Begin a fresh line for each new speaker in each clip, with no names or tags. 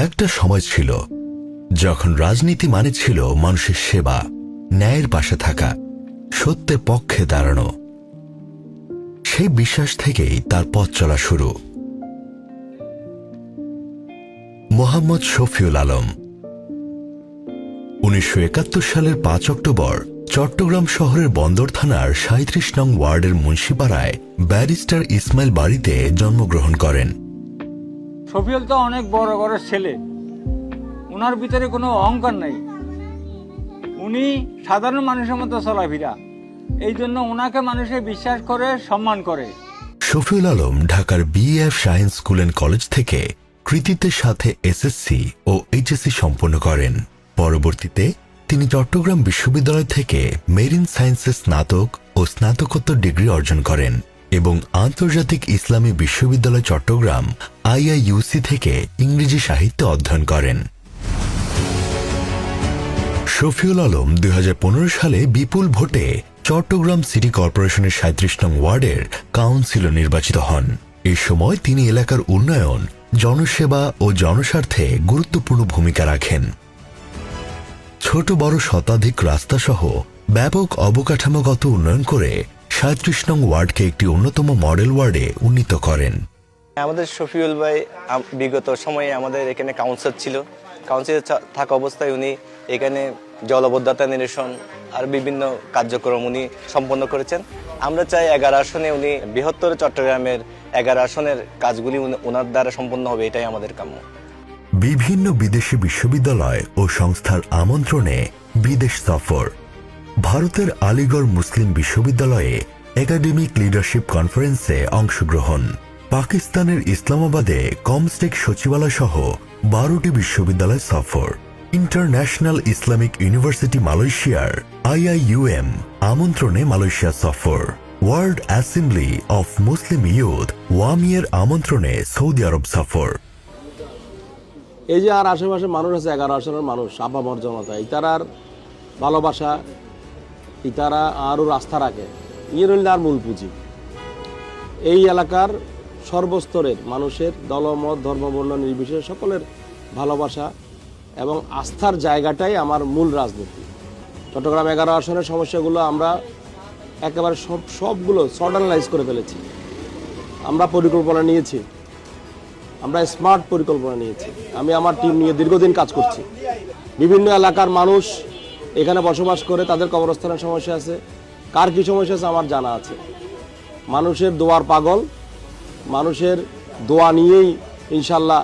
একটা সময় ছিল যখন রাজনীতি মানে ছিল মানুষের সেবা, ন্যায়ের পাশে থাকা, সত্যের পক্ষে দাঁড়ানো। সেই বিশ্বাস থেকেই তার পথ চলা শুরু। মোহাম্মদ শফিউল আলম ১৯৭১ সালের ৫ অক্টোবর চট্টগ্রাম শহরের বন্দর থানার ৩৭ নং ওয়ার্ডের মুন্সিপাড়ায় ব্যারিস্টার ইসমাইল বাড়িতে জন্মগ্রহণ করেন।
শফিউল তো অনেক বড় ঘরের ছেলে, ওনার ভিতরে কোনো অহংকার নাই, উনি সাধারণ মানুষের মতো চলাফেরা, এই জন্য ওনাকে মানুষে বিশ্বাস করে, সম্মান করে।
শফিউল আলম ঢাকার BF Shaheen school and college থেকে কৃতিত্বের সাথে এসএসসি ও এইচএসসি সম্পন্ন করেন। পরবর্তীতে তিনি চট্টগ্রাম বিশ্ববিদ্যালয় থেকে মেরিন সায়েন্সে স্নাতক ও স্নাতকোত্তর ডিগ্রি অর্জন করেন এবং আন্তর্জাতিক ইসলামী বিশ্ববিদ্যালয় চট্টগ্রাম আইআইইউসি থেকে ইংরেজি সাহিত্য অধ্যয়ন করেন। শফিউল আলম ২০১৫ সালে বিপুল ভোটে চট্টগ্রাম সিটি কর্পোরেশনের ৩৭ নং ওয়ার্ডের কাউন্সিলর নির্বাচিত হন। এ সময় তিনি এলাকার উন্নয়ন, জনসেবা ও জনস্বার্থে গুরুত্বপূর্ণ ভূমিকা রাখেন। ছোট বড় শতাধিক রাস্তাসহ ব্যাপক অবকাঠামোগত উন্নয়ন করে ৩৭ নং ওয়ার্ডকে একটি অন্যতম মডেল ওয়ার্ডে উন্নীত করেন।
আমাদের শফিউল ভাই বিগত সময়ে আমাদের এখানে কাউন্সিলর ছিল। কাউন্সিলর থাকা অবস্থায় উনি এখানে জলবদ্ধতা নিরসন আর বিভিন্ন কার্যক্রম উনি সম্পন্ন করেছেন। আমরা চাই 11 আসনে উনি বৃহত্তর চট্টগ্রামের 11 আসনের কাজগুলি ওনার দ্বারা সম্পন্ন হবে, এটাই আমাদের কাম্য।
বিভিন্ন বিদেশি বিশ্ববিদ্যালয় ও সংস্থার আমন্ত্রণে বিদেশ সফর, ভারতের আলিগড় মুসলিম বিশ্ববিদ্যালয়ে একাডেমিক লিডারশিপ কনফারেন্সে অংশগ্রহণ, পাকিস্তানের ইসলামাবাদে কমস্টেক সচিবালয় সহ 12টি বিশ্ববিদ্যালয় সফর, ইন্টারন্যাশনাল ইসলামিক ইউনিভার্সিটি মালয়েশিয়ার আইআইইউএম আমন্ত্রণে মালয়েশিয়া সফর, World Assembly of Muslim Youth ওয়ামিয়ের আমন্ত্রণে সৌদি আরব সফর।
এই যে আর আশেপাশে মানুষ আছে, 11 আসনের মানুষ, আপামর জনতা, ইতারার ভালোবাসা, ইতারা আরও আস্থা রাখে, ইয়ের আর মূল পুঁজি। এই এলাকার সর্বস্তরের মানুষের দলমত, ধর্মবর্ণ নির্বিশেষে সকলের ভালোবাসা এবং আস্থার জায়গাটাই আমার মূল রাজনীতি। চট্টগ্রাম 11 আসনের সমস্যাগুলো আমরা একেবারে সবগুলো শর্ট অ্যানালাইজ করে ফেলেছি। আমরা পরিকল্পনা নিয়েছি, আমরা স্মার্ট পরিকল্পনা নিয়েছি। আমি আমার টিম নিয়ে দীর্ঘদিন কাজ করছি। বিভিন্ন এলাকার মানুষ এখানে বসবাস করে, তাদের কবরস্থানের সমস্যা আছে, কার কী সমস্যা আছে আমার জানা আছে। মানুষের দোয়ার পাগল, মানুষের দোয়া নিয়েই ইনশাল্লাহ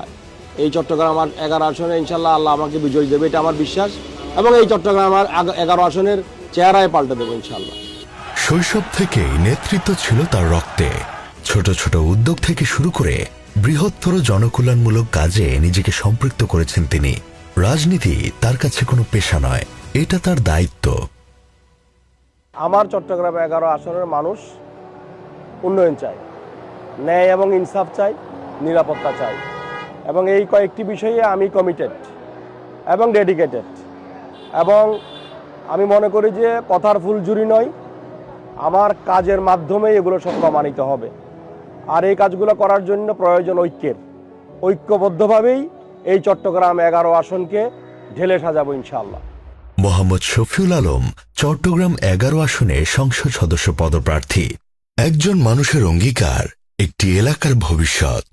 এই চট্টগ্রাম আমার 11 আসনে ইনশাল্লাহ আল্লাহ আমাকে বিজয় দেবে, এটা আমার বিশ্বাস। এবং এই চট্টগ্রাম আমার 11 আসনের চেহারায় পাল্টে দেবো ইনশাল্লাহ।
শৈশব থেকেই নেতৃত্ব ছিল তার রক্তে। ছোট ছোট উদ্যোগ থেকে শুরু করে বৃহত্তর জনকল্যাণমূলক কাজে নিজেকে সম্পৃক্ত করেছেন তিনি। রাজনীতি তার কাছে কোনো পেশা নয়, এটা তার দায়িত্ব।
আমার চট্টগ্রাম 11 আসনের মানুষ উন্নয়ন চাই, ন্যায় এবং ইনসাফ চাই, নিরাপত্তা চাই, এবং এই কয়েকটি বিষয়ে আমি কমিটেড এবং ডেডিকেটেড। এবং আমি মনে করি যে কথার ফুলঝুরি নয়, আমার কাজের মাধ্যমে এগুলো সব প্রমাণিত হবে। আর এই কাজগুলো করার জন্য প্রয়োজন ঐক্যের। ঐক্যবদ্ধভাবেই এই চট্টগ্রাম 11 আসনকে ঢেলে সাজাবো ইনশাআল্লাহ।
মোহাম্মদ শফিউল আলম চট্টগ্রাম 11 আসনে সংসদ সদস্য পদপ্রার্থী। একজন মানুষের অঙ্গীকার, একটি এলাকার ভবিষ্যৎ।